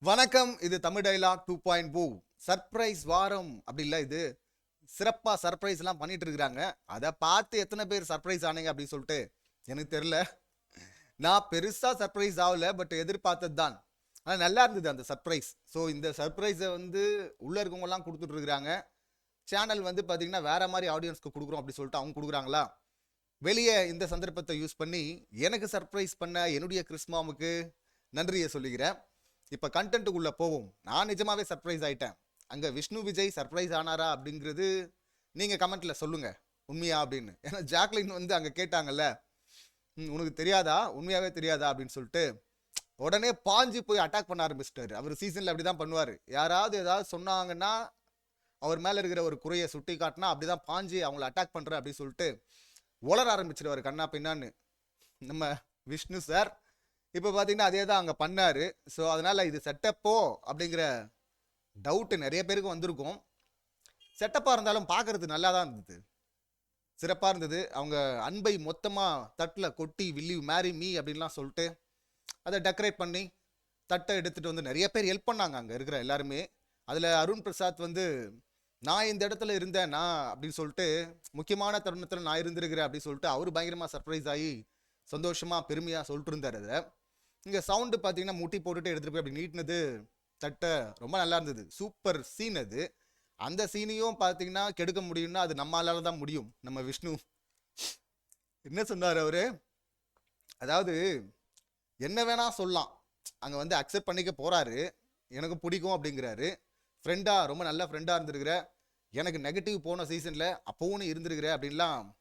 வணக்கம். இது Tamil dialogue 2.0 surprise வாரம். அப்படி இல்லை, இது சிறப்பா சர்ப்ரைஸ் எல்லாம் பண்ணிட்டு இருக்கிறாங்க. அதை பார்த்து எத்தனை பேர் சர்ப்ரைஸ் ஆனீங்க அப்படின்னு சொல்லிட்டு எனக்கு தெரியல. நான் பெருசா சர்ப்ரைஸ் ஆகல, பட் எதிர்பார்த்தது தான். ஆனால் நல்லா இருந்தது அந்த சர்ப்ரைஸ். ஸோ இந்த சர்ப்ரைஸை உள்ள இருக்கவங்க எல்லாம் கொடுத்துட்டு இருக்கிறாங்க. சேனல் பார்த்தீங்கன்னா வேற மாதிரி ஆடியன்ஸ்க்கு கொடுக்குறோம் அப்படி சொல்லிட்டு அவங்க கொடுக்குறாங்களா. வெளியே இந்த சந்தர்ப்பத்தை யூஸ் பண்ணி எனக்கு சர்ப்ரைஸ் பண்ண என்னுடைய கிறிஸ்மாவுக்கு நன்றியை சொல்லிக்கிறேன். இப்போ கண்டென்ட்டுக்குள்ளே போவோம். நான் நிஜமாவே சர்ப்ரைஸ் ஆகிட்டேன். அங்கே விஷ்ணு விஜய் சர்ப்ரைஸ் ஆனாரா அப்படிங்கிறது நீங்கள் கமெண்ட்டில் சொல்லுங்கள் உண்மையா அப்படின்னு. ஏன்னா ஜாக்லின் அங்கே கேட்டாங்கல்ல, உனக்கு தெரியாதா, உண்மையாகவே தெரியாதா அப்படின்னு சொல்லிட்டு உடனே பாஞ்சு போய் அட்டாக் பண்ண ஆரம்பிச்சிட்டாரு. அவர் சீசனில் அப்படி தான் பண்ணுவார். யாராவது ஏதாவது சொன்னாங்கன்னா அவர் மேலே இருக்கிற ஒரு குறையை சுட்டி காட்டினா அப்படி தான் பாஞ்சு அவங்கள அட்டாக் பண்ணுறேன் அப்படின்னு சொல்லிட்டு உளர ஆரம்பிச்சிடுவார் கண்ணா பின்னான்னு நம்ம விஷ்ணு சார். இப்போ பார்த்தீங்கன்னா அதே தான் அங்கே பண்ணார். ஸோ அதனால் இது செட்டப்போ அப்படிங்கிற டவுட்டு நிறைய பேருக்கு வந்திருக்கும். செட்டப்பாக இருந்தாலும் பார்க்குறது நல்லா தான் இருந்தது, சிறப்பாக இருந்தது. அவங்க அன்பை மொத்தமாக தட்டில் கொட்டி வில்லி மேரி மீ அப்படின்லாம் சொல்லிட்டு அதை டெக்கரேட் பண்ணி தட்டை எடுத்துகிட்டு நிறைய பேர் ஹெல்ப் பண்ணாங்க அங்கே இருக்கிற எல்லாருமே. அதில் அருண் பிரசாத் நான் இந்த இடத்துல இருந்தேன் நான் அப்படின்னு சொல்லிட்டு, முக்கியமான தருணத்தில் நான் இருந்திருக்கிறேன் அப்படின்னு சொல்லிட்டு அவர் பயங்கரமாக சர்ப்ரைஸ் ஆகி சந்தோஷமாக பெருமையாக சொல்லிட்டு இருந்தார். அதை இங்கே சவுண்டு பார்த்தீங்கன்னா முட்டி போட்டுட்டு எடுத்துகிட்டு போய் அப்படி நீட்டினது தட்டை ரொம்ப நல்லா இருந்தது. சூப்பர் சீன் அது. அந்த சீனையும் பார்த்தீங்கன்னா கெடுக்க முடியும்னா அது நம்மளால தான் முடியும். நம்ம விஷ்ணு என்ன சொன்னார் அவரு, அதாவது என்ன வேணா சொல்லலாம், அங்கே அக்செப்ட் பண்ணிக்க போறாரு, எனக்கு பிடிக்கும் அப்படிங்கிறாரு. ஃப்ரெண்டா, ரொம்ப நல்ல ஃப்ரெண்டாக இருந்திருக்கிற, எனக்கு நெகட்டிவ் போன சீசனில் அப்போவும் இருந்திருக்கிற அப்படின்லாம்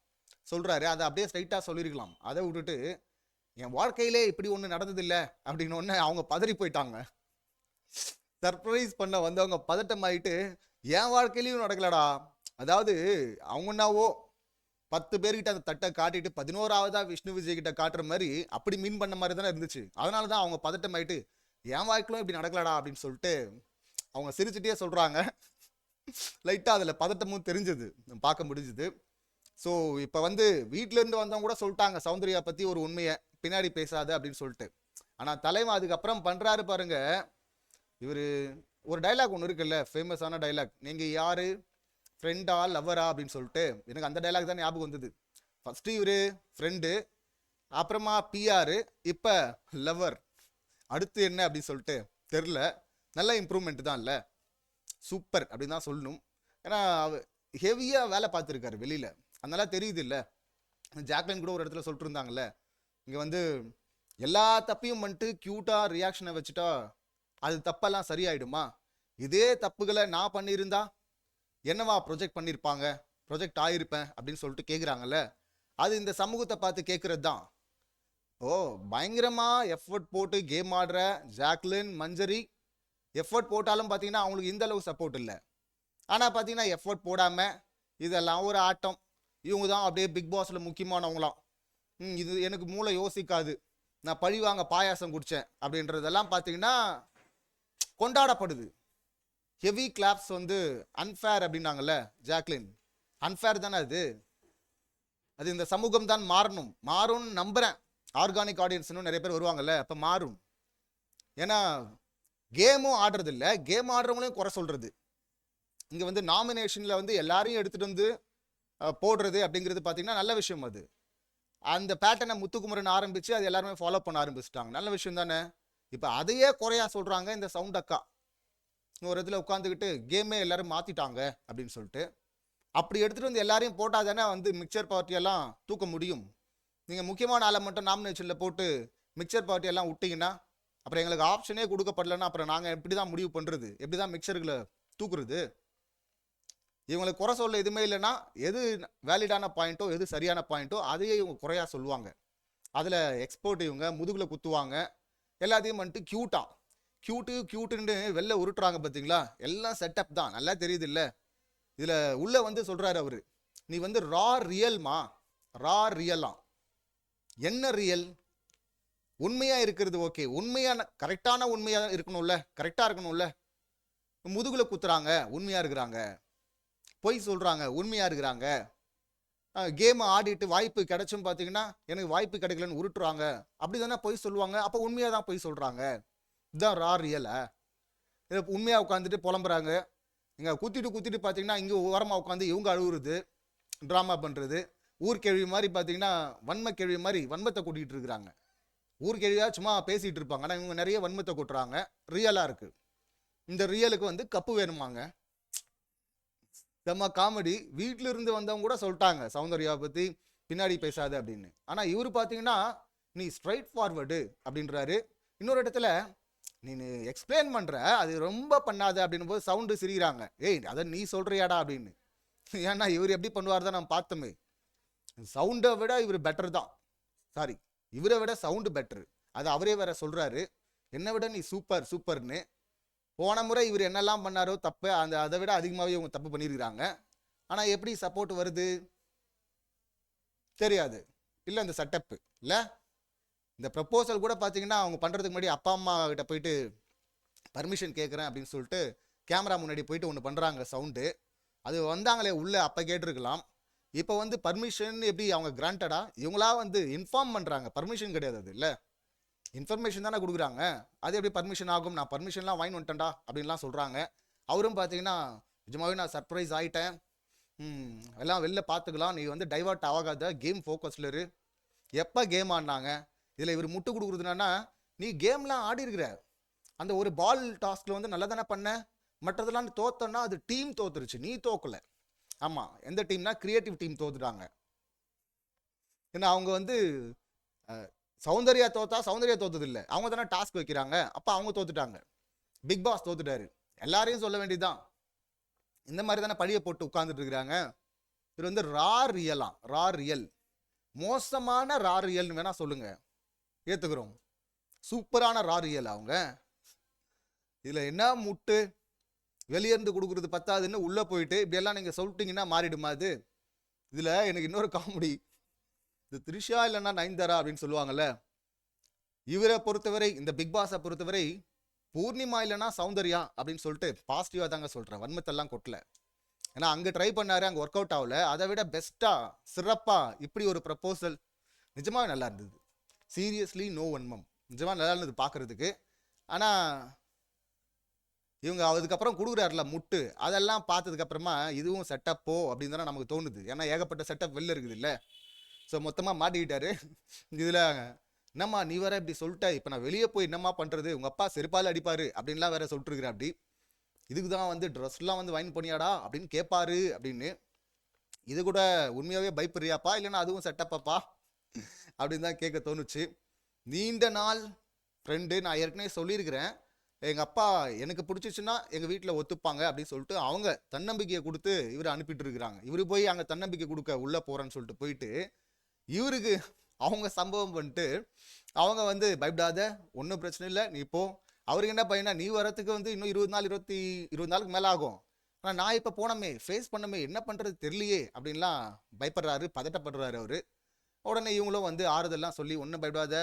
சொல்கிறாரு. அதை அப்படியே ஸ்ட்ரைட்டாக சொல்லியிருக்கலாம். அதை விட்டுட்டு என் வாழ்க்கையிலே இப்படி ஒன்று நடந்ததில்லை அப்படின்னு ஒன்று அவங்க பதறி போயிட்டாங்க. சர்ப்ரைஸ் பண்ண வந்தவங்க பதட்டமாயிட்டு என் வாழ்க்கையிலையும் நடக்கலடா, அதாவது அவங்கன்னாவோ 10 பேர்கிட்ட அந்த தட்டை காட்டிட்டு 11ஆவதா விஷ்ணு விஜய் கிட்ட காட்டுற மாதிரி அப்படி மீன் பண்ண மாதிரி தானே இருந்துச்சு. அதனால தான் அவங்க பதட்டமாயிட்டு என் வாழ்க்கையிலும் இப்படி நடக்கலடா அப்படின்னு சொல்லிட்டு அவங்க சிரிச்சுட்டே சொல்கிறாங்க. லைட்டாக அதில் பதட்டமும் தெரிஞ்சது, பார்க்க முடிஞ்சுது. ஸோ இப்போ வீட்டிலேருந்து வந்தவங்க கூட சொல்லிட்டாங்க சௌந்தர்யா பற்றி ஒரு உண்மையை, பின்னாடி பேசாத அப்படின்னு சொல்லிட்டு. ஆனால் தலைவன் அதுக்கப்புறம் பண்ணுறாரு பாருங்க. இவர் ஒரு டைலாக் ஒன்று இருக்குல்ல, ஃபேமஸான டைலாக், நீங்கள் யார், ஃப்ரெண்டா லவ்வரா அப்படின்னு சொல்லிட்டு. எனக்கு அந்த டைலாக் தான் ஞாபகம் வந்தது. ஃபஸ்ட்டு இவர் ஃப்ரெண்டு, அப்புறமா பிஆர், இப்போ லவ்வர், அடுத்து என்ன அப்படின்னு சொல்லிட்டு தெரில. நல்ல இம்ப்ரூவ்மெண்ட் தான் இல்லை, சூப்பர் அப்படின்னு தான் சொல்லணும். ஏன்னா ஹெவியாக வேலை பார்த்துருக்காரு வெளியில், அதனால தெரியுது இல்லை. ஜாக்லின் கூட ஒரு இடத்துல சொல்லிட்டு இருந்தாங்கல்ல, இங்கே எல்லா தப்பையும் க்யூட்டாக ரியாக்ஷனை வச்சுட்டா அது தப்பெல்லாம் சரியாயிடுமா, இதே தப்புகளை நான் பண்ணியிருந்தா என்னவா ப்ரொஜெக்ட் பண்ணியிருப்பாங்க, ப்ரொஜெக்ட் ஆகிருப்பேன் அப்படின்னு சொல்லிட்டு கேட்குறாங்கல்ல. அது இந்த சமூகத்தை பார்த்து கேட்குறது தான். பயங்கரமாக எஃபர்ட் போட்டு கேம் ஆடுற ஜாக்லின், மஞ்சரி எஃபர்ட் போட்டாலும் பார்த்தீங்கன்னா அவங்களுக்கு இந்த அளவு சப்போர்ட் இல்லை. ஆனால் பார்த்தீங்கன்னா எஃபர்ட் போடாமல் இதெல்லாம் ஒரு ஆட்டம், இவங்க தான் அப்படியே பிக் பாஸில் முக்கியமானவங்களாம், இது எனக்கு மூளை யோசிக்காது, நான் பழிவாங்க பாயாசம் குடித்தேன் அப்படின்றதெல்லாம் பார்த்தீங்கன்னா கொண்டாடப்படுது. ஹெவி கிளாப்ஸ் அன்ஃபேர் அப்படின்னாங்கல்ல ஜாக்லின். அன்ஃபேர் தானே அது. அது இந்த சமூகம் தான் மாறும்னு நம்புகிறேன். ஆர்கானிக் ஆடியன்ஸ்னு நிறைய பேர் வருவாங்கல்ல, அப்போ மாறும். ஏன்னா கேமும் ஆடுறது இல்லை, கேம் ஆடுறவங்களையும் குறை சொல்கிறது. இங்கே நாமினேஷனில் எல்லாரையும் எடுத்துகிட்டு போடுறது அப்படிங்கிறது பார்த்தீங்கன்னா நல்ல விஷயம். அது அந்த பேட்டர்னை முத்துக்குமரன் ஆரம்பித்து அது எல்லாருமே ஃபாலோ பண்ண ஆரம்பிச்சிட்டாங்க, நல்ல விஷயம் தானே. இப்போ அதையே குறையா சொல்கிறாங்க இந்த சவுண்ட் அக்கா. ஒரு இடத்துல உட்காந்துக்கிட்டு கேமே எல்லாரும் மாற்றிட்டாங்க அப்படின்னு சொல்லிட்டு. அப்படி எடுத்துகிட்டு எல்லாரையும் போட்டால் தானே மிக்சர் பார்ட்டியெல்லாம் தூக்க முடியும். நீங்கள் முக்கியமான ஆளை மட்டும் நாமினேஷனில் போட்டு மிக்சர் பார்ட்டியெல்லாம் விட்டிங்கன்னா அப்புறம் எங்களுக்கு ஆப்ஷனே கொடுக்கப்படலைன்னா அப்புறம் நாங்கள் எப்படி தான் முடிவு பண்ணுறது, எப்படி தான் மிக்சர்களை தூக்குறது. இவங்களுக்கு குறை சொல்ல எதுவுமே இல்லைன்னா எது வேலிடான பாயிண்ட்டோ எது சரியான பாயிண்ட்டோ அதையே இவங்க குறையாக சொல்லுவாங்க. அதில் எக்ஸ்போர்ட் இவங்க முதுகில் குத்துவாங்க. எல்லாத்தையும் க்யூட்டுன்னு வெளில உருட்டுறாங்க பார்த்தீங்களா. எல்லாம் செட்டப் தான், நல்லா தெரியுது இல்லை. இதில் உள்ளே சொல்கிறாரு அவர், நீ ரா ரியல்மா, ரா ரியலாம். என்ன ரியல்? உண்மையாக இருக்கிறது ஓகே, உண்மையான கரெக்டான உண்மையாக இருக்கணும்ல, கரெக்டாக இருக்கணும்ல. முதுகில் குத்துறாங்க உண்மையாக இருக்கிறாங்க, பொய் சொல்கிறாங்க உண்மையாக இருக்கிறாங்க. கேமை ஆடிட்டு வாய்ப்பு கிடைச்சும் பார்த்தீங்கன்னா எனக்கு வாய்ப்பு கிடைக்கலன்னு உருட்டுறாங்க, அப்படி தானே பொய் சொல்லுவாங்க. அப்போ உண்மையாக தான் பொய் சொல்கிறாங்க. இதுதான் ரா ரியலை. உண்மையாக உட்காந்துட்டு புலம்புறாங்க. இங்கே குத்திட்டு பார்த்தீங்கன்னா இங்கே ஓரமாக உட்காந்து இவங்க அழுகுறது, ட்ராமா பண்ணுறது. ஊர்கேள்வி மாதிரி பார்த்தீங்கன்னா வன்ம கேள்வி மாதிரி வன்மத்தை கூட்டிகிட்டு இருக்கிறாங்க. ஊர்கேள்வியாக சும்மா பேசிகிட்டு இருப்பாங்க, ஆனால் இவங்க நிறைய வன்மத்தை கொட்டுறாங்க. ரியலாக இருக்குது. இந்த ரியலுக்கு வந்து கப்பு வேணுமாங்க. செம்ம காமெடி. வீட்டில இருந்து வந்தவங்க கூட சொல்லிட்டாங்க சௌந்தர்யாவை பற்றி பின்னாடி பேசாத அப்படின்னு. ஆனால் இவர் பார்த்தீங்கன்னா நீ ஸ்ட்ரைட் ஃபார்வர்டு அப்படின்றாரு. இன்னொரு இடத்துல நீ எக்ஸ்பிளைன் பண்ணுற, அது ரொம்ப பண்ணாத அப்படின்னும் போது சவுண்டு சிரிக்கிறாங்க. ஏய் அதை நீ சொல்கிறியாடா அப்படின்னு. ஏன்னா இவர் எப்படி பண்ணுவார் தான் நம்ம பார்த்தோமே. சவுண்டை விட இவர் பெட்டர் தான். சாரி, இவரை விட சவுண்டு பெட்டரு. அது அவரே வேற சொல்கிறாரு, என்னை விட நீ சூப்பர் சூப்பர்னு. போன முறை இவர் என்னெல்லாம் பண்ணாரோ தப்பு, அதை விட அதிகமாகவே இவங்க தப்பு பண்ணியிருக்கிறாங்க. ஆனால் எப்படி சப்போர்ட் வருது தெரியாது. இல்லை இந்த செட்டப்பு இல்லை, இந்த ப்ரப்போசல் கூட பார்த்தீங்கன்னா அவங்க பண்ணுறதுக்கு முன்னாடி அப்பா அம்மா கிட்ட போயிட்டு பர்மிஷன் கேட்குறேன் அப்படின்னு சொல்லிட்டு கேமரா முன்னாடி போயிட்டு ஒன்று பண்ணுறாங்க சவுண்டு. அது வந்தாங்களே உள்ளே அப்போ கேட்டிருக்கலாம். இப்போ வந்து பர்மிஷன் எப்படி அவங்க கிராண்டடா, இவங்களா வந்து இன்ஃபார்ம் பண்ணுறாங்க, பர்மிஷன் கிடையாது அது இல்லை, இன்ஃபர்மேஷன் தானே கொடுக்குறாங்க. அது எப்படி பர்மிஷன் ஆகும், நான் பர்மிஷன்லாம் வாங்கி வந்துட்டேன்டா அப்படின்லாம் சொல்கிறாங்க. அவரும் பார்த்தீங்கன்னா நிஜமாவே நான் சர்ப்ரைஸ் ஆகிட்டேன், எல்லாம் வெளில பார்த்துக்கலாம், நீ வந்து டைவர்ட் ஆகாத, கேம் ஃபோக்கஸில் இரு. எப்போ கேம் ஆடினாங்க இதில் இவர் முட்டு கொடுக்குறதுனா, நீ கேம்லாம் ஆடி இருக்கிற, அந்த ஒரு பால் டாஸ்கில் வந்து நல்லா தானே பண்ண, மற்றதெல்லாம் தோத்தோன்னா அது டீம் தோத்துருச்சு, நீ தோக்கலை. ஆமாம், எந்த டீம்னா கிரியேட்டிவ் டீம் தோத்துட்டாங்க. ஏன்னா அவங்க வந்து சௌந்தர்யா தோத்தா சௌந்தர்யா தோத்தது இல்லை, அவங்க தானே டாஸ்க் வைக்கிறாங்க, அப்போ அவங்க தோத்துட்டாங்க. பிக் பாஸ் தோத்துட்டாரு, எல்லாரையும் சொல்ல வேண்டியதுதான். இந்த மாதிரி தானே பழியை போட்டு உட்கார்ந்துட்டு இருக்கிறாங்க. இது வந்து ரா ரியல் மோசமான ரா ரியல்னு வேணா சொல்லுங்க, ஏத்துக்கிறோம். சூப்பரான ரா ரியல் அவங்க. இதுல என்ன முட்டு, வெளியேருந்து கொடுக்குறது பத்தாதுன்னு உள்ள போயிட்டு இப்படியெல்லாம் நீங்க சொல்லிட்டீங்கன்னா மாறிடுமா அது. இதுல எனக்கு இன்னொரு காமெடி, இந்த த்ரிஷா இல்லைன்னா நயன்தாரா அப்படின்னு சொல்லுவாங்கல்ல, இவரை பொறுத்தவரை, இந்த பிக் பாஸை பொறுத்தவரை பூர்ணிமா இல்லைன்னா சௌந்தர்யா அப்படின்னு சொல்லிட்டு பாசிட்டிவாக தாங்க சொல்கிறேன், வன்மத்தெல்லாம் கொட்டல. ஏன்னா அங்கே ட்ரை பண்ணாரு, அங்கே ஒர்க் அவுட் ஆகல. அதை விட பெஸ்ட்டாக சிறப்பாக இப்படி ஒரு ப்ரப்போசல் நிஜமாக நல்லா இருந்தது. சீரியஸ்லி நோ வன்மம், நிஜமாக நல்லா இருந்தது பார்க்குறதுக்கு. ஆனால் இவங்க அதுக்கப்புறம் கொடுக்குறாருல முட்டு, அதெல்லாம் பார்த்ததுக்கப்புறமா இதுவும் செட்டப்போ அப்படின்னு தானே நமக்கு தோணுது. ஏன்னா ஏகப்பட்ட செட்டப் வெளில இருக்குது இல்லை. ஸோ மொத்தமாக மாட்டிக்கிட்டாரு இதில். என்னம்மா நீ வேற இப்படி சொல்லிட்ட, இப்போ நான் வெளியே போய் என்னம்மா பண்ணுறது, உங்கள் அப்பா செருப்பால் அடிப்பார் அப்படின்லாம் வேற சொல்லிட்டுருக்குறேன். அப்படி இதுக்கு தான் வந்து ட்ரெஸ்லாம் வந்து வாங்கி பண்ணியாடா அப்படின்னு கேட்பாரு அப்படின்னு. இது கூட உண்மையாகவே பயப்படுறியாப்பா இல்லைன்னா அதுவும் செட்டப்பாப்பா அப்படின்னு தான் கேட்க தோணுச்சு. நீண்ட நாள் ஃப்ரெண்டு, நான் ஏற்கனவே சொல்லியிருக்கிறேன், எங்கள் அப்பா எனக்கு பிடிச்சிச்சுன்னா எங்கள் வீட்டில் ஒத்துப்பாங்க அப்படின்னு சொல்லிட்டு அவங்க தன்னம்பிக்கையை கொடுத்து இவரை அனுப்பிட்டு இருக்கிறாங்க. இவர் போய் அங்கே தன்னம்பிக்கை கொடுக்க உள்ளே போகிறேன்னு சொல்லிட்டு போயிட்டு இவருக்கு அவங்க சம்பவம் பண்ணிட்டு அவங்க வந்து பயப்படாத, ஒன்றும் பிரச்சனை இல்லை, நீ இப்போ. அவருக்கு என்ன பையனா, நீ வரத்துக்கு வந்து இன்னும் 20 நாளுக்கு மேலே ஆகும், ஆனால் நான் இப்போ போனமே ஃபேஸ் பண்ணமே என்ன பண்ணுறது தெரியலையே அப்படின்லாம் பயப்படுறாரு, பதட்டப்படுறாரு அவர். உடனே இவங்களும் வந்து ஆறுதல்லாம் சொல்லி, ஒன்றும் பயப்படாத,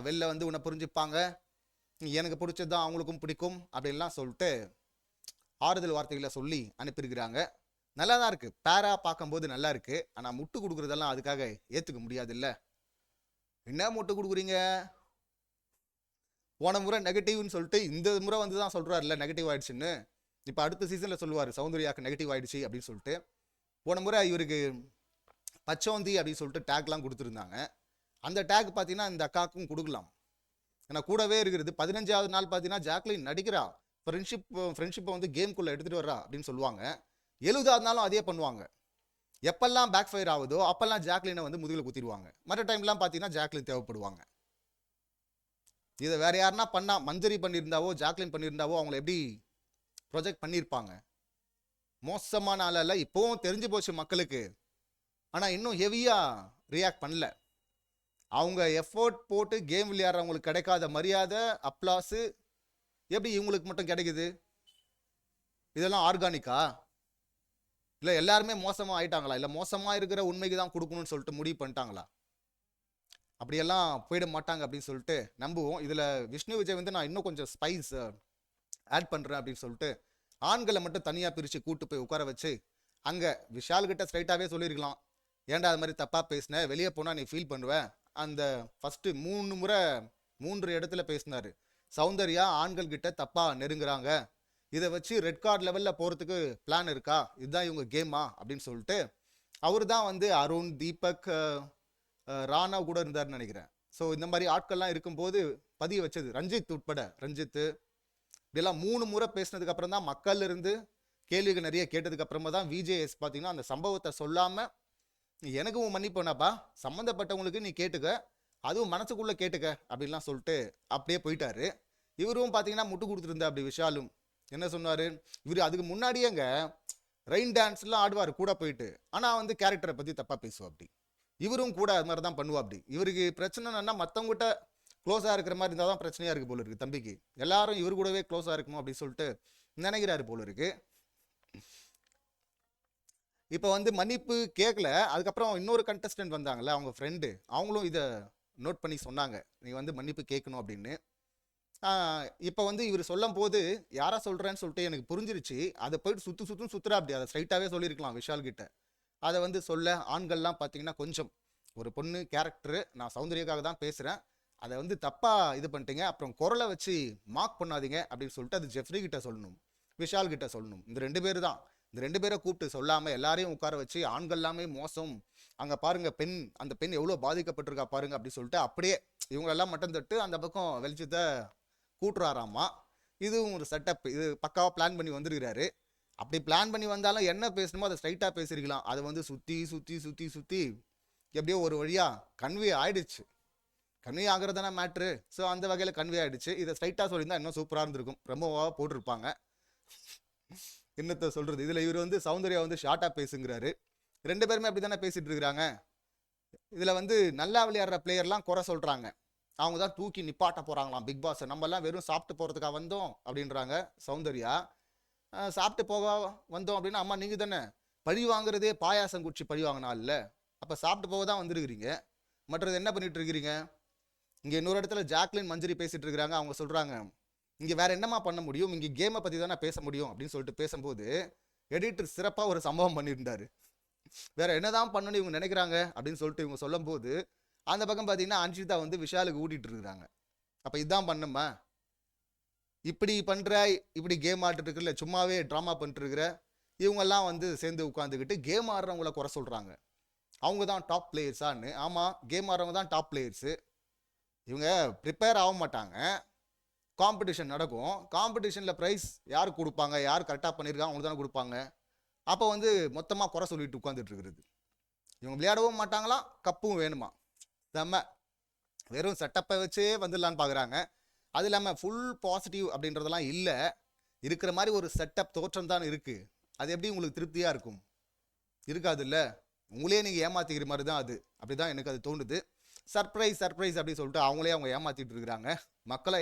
வெளில வந்து உன்னை புரிஞ்சுப்பாங்க, எனக்கு பிடிச்சது தான் அவங்களுக்கும் பிடிக்கும் அப்படின்லாம் சொல்லிட்டு ஆறுதல் வார்த்தைகளை சொல்லி அனுப்பியிருக்கிறாங்க. நல்லா தான் இருக்குது, பேரா பார்க்கும்போது நல்லா இருக்குது. ஆனால் முட்டு கொடுக்குறதெல்லாம் அதுக்காக ஏற்றுக்க முடியாது இல்லை. என்ன முட்டு கொடுக்குறீங்க, போன முறை நெகட்டிவ்னு சொல்லிட்டு இந்த முறை வந்து தான் சொல்கிறாருல்ல நெகட்டிவ் ஆயிடுச்சுன்னு. இப்போ அடுத்த சீசனில் சொல்லுவார் சௌந்தர்யாவுக்கு நெகட்டிவ் ஆயிடுச்சு அப்படின்னு சொல்லிட்டு. போன முறை இவருக்கு பச்சோந்தி அப்படின்னு சொல்லிட்டு டேக்லாம் கொடுத்துருந்தாங்க. அந்த டேக் பார்த்தீங்கன்னா இந்த அக்காவுக்கும் கொடுக்கலாம். ஏன்னா கூடவே இருக்கிறது. 15வது நாள் பார்த்தீங்கன்னா ஜாக்லின் நடிக்கிறா, ஃப்ரெண்ட்ஷிப்பை வந்து கேம்குள்ளே எடுத்துகிட்டு வர்றா அப்படின்னு சொல்லுவாங்க. 70வது நாளும் அதே பண்ணுவாங்க. எப்பெல்லாம் பேக் ஃபயர் ஆகுதோ அப்பெல்லாம் ஜாக்லினை வந்து முதுகில் குத்திடுவாங்க. மற்ற டைம்லாம் பார்த்தீங்கன்னா ஜாக்லின் தேவைப்படுவாங்க. இதை வேற யாருன்னா பண்ணா, மஞ்சரி பண்ணியிருந்தாவோ ஜாக்லின் பண்ணியிருந்தாவோ அவங்கள எப்படி ப்ரொஜெக்ட் பண்ணியிருப்பாங்க. மோசமான ஆளல்ல, இப்போவும் தெரிஞ்சு போச்சு மக்களுக்கு. ஆனால் இன்னும் ஹெவியாக ரியாக்ட் பண்ணல. அவங்க எஃபோர்ட் போட்டு கேம் விளையாடுறவங்களுக்கு கிடைக்காத மரியாதை, அப்ளாஸு எப்படி இவங்களுக்கு மட்டும் கிடைக்குது? இதெல்லாம் ஆர்கானிக்கா? இல்லை எல்லாருமே மோசமாக ஆயிட்டாங்களா? இல்லை மோசமாக இருக்கிற உண்மைக்கு தான் கொடுக்கணும்னு சொல்லிட்டு முடிவு பண்ணிட்டாங்களா? அப்படியெல்லாம் போயிட மாட்டாங்க அப்படின்னு சொல்லிட்டு நம்புவோம். இதில் விஷ்ணு விஜய் வந்து நான் இன்னும் கொஞ்சம் ஸ்பைஸ் ஆட் பண்ணுறேன் அப்படின்னு சொல்லிட்டு ஆண்களை மட்டும் தனியாக பிரித்து கூட்டு போய் உட்கார வச்சு அங்கே விஷால்கிட்ட ஸ்ட்ரைட்டாகவே சொல்லியிருக்கலாம், ஏன்டா அது மாதிரி தப்பாக பேசின, வெளியே போனால் நீ ஃபீல் பண்ணுவேன். அந்த ஃபஸ்ட்டு 3 இடத்துல பேசினார். சௌந்தர்யா ஆண்கள் கிட்ட தப்பா நெருங்குறாங்க, இதை வச்சு ரெட் கார்டு லெவலில் போகிறதுக்கு பிளான் இருக்கா, இதுதான் இவங்க கேமா அப்படின்னு சொல்லிட்டு அவர் தான் வந்து அருண், தீபக், ராணா கூட இருந்தாருன்னு நினைக்கிறேன். ஸோ இந்த மாதிரி ஆட்கள்லாம் இருக்கும்போது பதிய வச்சது. ரஞ்சித் உட்பட, ரஞ்சித் இப்படியெல்லாம் 3 முறை பேசினதுக்கு அப்புறம் தான் மக்கள் இருந்து கேள்விகள் நிறைய கேட்டதுக்கு அப்புறமா தான் விஜேஎஸ் பார்த்தீங்கன்னா அந்த சம்பவத்தை சொல்லாமல் எனக்கு உன் மன்னிப்பு வேணாப்பா, சம்மந்தப்பட்டவங்களுக்கு நீ கேட்டுக்க, அதுவும் மனசுக்குள்ளே கேட்டுக்க அப்படின்லாம் சொல்லிட்டு அப்படியே போயிட்டாரு. இவரும் பார்த்தீங்கன்னா முட்டு கொடுத்துருந்தா அப்படி விஷாலும் என்ன சொன்னார், இவர் அதுக்கு முன்னாடியேங்க ரெயின் டான்ஸ்லாம் ஆடுவார் கூட போயிட்டு, ஆனால் வந்து கேரக்டரை பற்றி தப்பாக பேசுவா அப்படி. இவரும் கூட அது மாதிரி தான் பண்ணுவா அப்படி. இவருக்கு பிரச்சனை என்னன்னா மற்றவங்ககிட்ட க்ளோஸாக இருக்கிற மாதிரி இருந்தால் தான் பிரச்சனையாக இருக்குது போல இருக்குது தம்பிக்கு. எல்லாரும் இவர் கூடவே க்ளோஸாக இருக்கணும் அப்படின்னு சொல்லிட்டு நினைக்கிறாரு போல இருக்கு. இப்போ வந்து மன்னிப்பு கேட்கல. அதுக்கப்புறம் இன்னொரு கண்டஸ்டன்ட் வந்தாங்கல்ல, அவங்க ஃப்ரெண்டு, அவங்களும் இதை நோட் பண்ணி சொன்னாங்க, நீ வந்து மன்னிப்பு கேட்கணும் அப்படின்னு. இப்போ வந்து இவர் சொல்லும் போது யாரா சொல்கிறேன்னு சொல்லிட்டு எனக்கு புரிஞ்சிருச்சு. அதை போயிட்டு சுற்றுறா அப்படி. அதை ஸ்ட்ரைட்டாகவே சொல்லியிருக்கலாம் விஷால் கிட்ட. அதை வந்து சொல்ல ஆண்கள்லாம் பார்த்தீங்கன்னா கொஞ்சம் ஒரு பொண்ணு கேரக்டரு, நான் சௌந்தர்யாக்காக தான் பேசுகிறேன், அதை வந்து தப்பாக இது பண்ணிட்டீங்க, அப்புறம் குரலை வச்சு மார்க் பண்ணாதீங்க அப்படின்னு சொல்லிட்டு அது ஜெஃப்ரி கிட்ட சொல்லணும், விஷால் கிட்ட சொல்லணும். இந்த 2 பேர் தான். இந்த 2 பேரை கூப்பிட்டு சொல்லாமல் எல்லாரையும் உட்கார வச்சு ஆண்கள் எல்லாமே மோசம், அங்கே பாருங்க பெண், அந்த பெண் எவ்வளோ பாதிக்கப்பட்டிருக்கா பாருங்க அப்படின்னு சொல்லிட்டு அப்படியே இவங்களெல்லாம் மட்டும் தட்டு அந்த பக்கம் வெளிச்சத்தை கூட்டுறாராமா. இதுவும் ஒரு செட்டப். இது பக்காவாக பிளான் பண்ணி வந்துருக்கிறாரு. அப்படி பிளான் பண்ணி வந்தாலும் என்ன பேசணுமோ அதை ஸ்ட்ரைட்டாக பேசியிருக்கலாம். அதை வந்து சுற்றி எப்படியோ ஒரு வழியாக கன்வே ஆயிடுச்சு. கன்வே ஆகிறது தானே மேட்ரு. ஸோ அந்த வகையில் கன்வே ஆகிடுச்சு. இதை ஸ்ட்ரைட்டாக சொல்லியிருந்தால் இன்னும் சூப்பராக இருந்திருக்கும், ரொம்பவாக போட்டிருப்பாங்க. என்னத்தை சொல்கிறது, இதில் இவர் வந்து சௌந்தர்யா வந்து ஷார்ட்டாக பேசுங்கிறாரு. 2 பேருமே அப்படி தானே பேசிகிட்டு இருக்கிறாங்க. இதில் வந்து நல்லா விளையாடுற பிளேயர்லாம் குறை சொல்கிறாங்க, அவங்க தான் தூக்கி நிப்பாட்ட போகிறாங்களாம் பிக் பாஸ், நம்மலாம் வெறும் சாப்பிட்டு போகிறதுக்காக வந்தோம் அப்படின்றாங்க சௌந்தர்யா. சாப்பிட்டு போக வந்தோம் அப்படின்னா, அம்மா நீங்கள் தானே பழி வாங்குறதே பாயாசம் குடிச்சு பழி வாங்கினால, அப்போ சாப்பிட்டு போக தான் வந்துருக்கிறீங்க, மற்றது என்ன பண்ணிட்டு இருக்கிறீங்க. இங்கே இன்னொரு இடத்துல ஜாக்லின் மஞ்சரி பேசிட்டு இருக்கிறாங்க. அவங்க சொல்கிறாங்க, இங்கே வேற என்னமா பண்ண முடியும், இங்கே கேமை பற்றி தானே பேச முடியும் அப்படின்னு சொல்லிட்டு பேசும்போது எடிட்டர் சிறப்பாக ஒரு சம்பவம் பண்ணியிருந்தாரு. வேற என்னதான் பண்ணணும்னு இவங்க நினைக்கிறாங்க அப்படின்னு சொல்லிட்டு இவங்க சொல்லும் போது அந்த பக்கம் பார்த்தீங்கன்னா அன்ஷிதா வந்து விஷாலுக்கு ஊட்டிட்டு இருக்கிறாங்க. அப்போ இதுதான் பண்ணுமா, இப்படி பண்ணுற, இப்படி கேம் ஆடிட்டு இருக்குல்ல, சும்மாவே ட்ராமா பண்ணிட்டு இருக்கிற இவங்கெல்லாம் வந்து சேர்ந்து உட்காந்துக்கிட்டு கேம் ஆடுறவங்கள குறை சொல்கிறாங்க, அவங்க தான் டாப் பிளேயர்ஸான்னு. ஆமாம், கேம் ஆடுறவங்க தான் டாப் பிளேயர்ஸு. இவங்க ப்ரிப்பேர் ஆக மாட்டாங்க, காம்படிஷன் நடக்கும், காம்படிஷனில் ப்ரைஸ் யார் கொடுப்பாங்க, யார் கரெக்டாக பண்ணியிருக்காங்க அவங்க தானே கொடுப்பாங்க. அப்போ வந்து மொத்தமாக குறை சொல்லிட்டு உட்காந்துட்டு இருக்கிறது. இவங்க விளையாடவும் மாட்டாங்களாம், கப்பும் வேணுமா, செம்ம வெறும் செட்டப்பை வச்சே வந்துடலான்னு பார்க்குறாங்க. அது இல்லாமல் ஃபுல் பாசிட்டிவ் அப்படின்றதெல்லாம் இல்லை, இருக்கிற மாதிரி ஒரு செட்டப் தோற்றம் தான் இருக்குது. அது எப்படி உங்களுக்கு திருப்தியாக இருக்கும், இருக்காது இல்லை, உங்களே நீங்கள் ஏமாற்றிக்கிற மாதிரி தான் அது. அப்படி தான் எனக்கு அது தோணுது. சர்ப்ரைஸ் அப்படின்னு சொல்லிட்டு அவங்களே அவங்க ஏமாற்றிட்டு இருக்கிறாங்க. மக்களை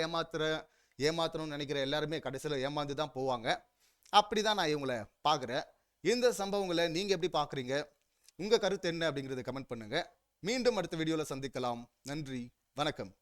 ஏமாற்றணும்னு நினைக்கிற எல்லாருமே கடைசியில் ஏமாந்து தான் போவாங்க. அப்படி தான் நான் இவங்களை பார்க்குறேன். இந்த சம்பவங்களை நீங்கள் எப்படி பார்க்குறீங்க, உங்கள் கருத்து என்ன அப்படிங்கிறத கமெண்ட் பண்ணுங்கள். மீண்டும் அடுத்த வீடியோவில் சந்திக்கலாம். நன்றி, வணக்கம்.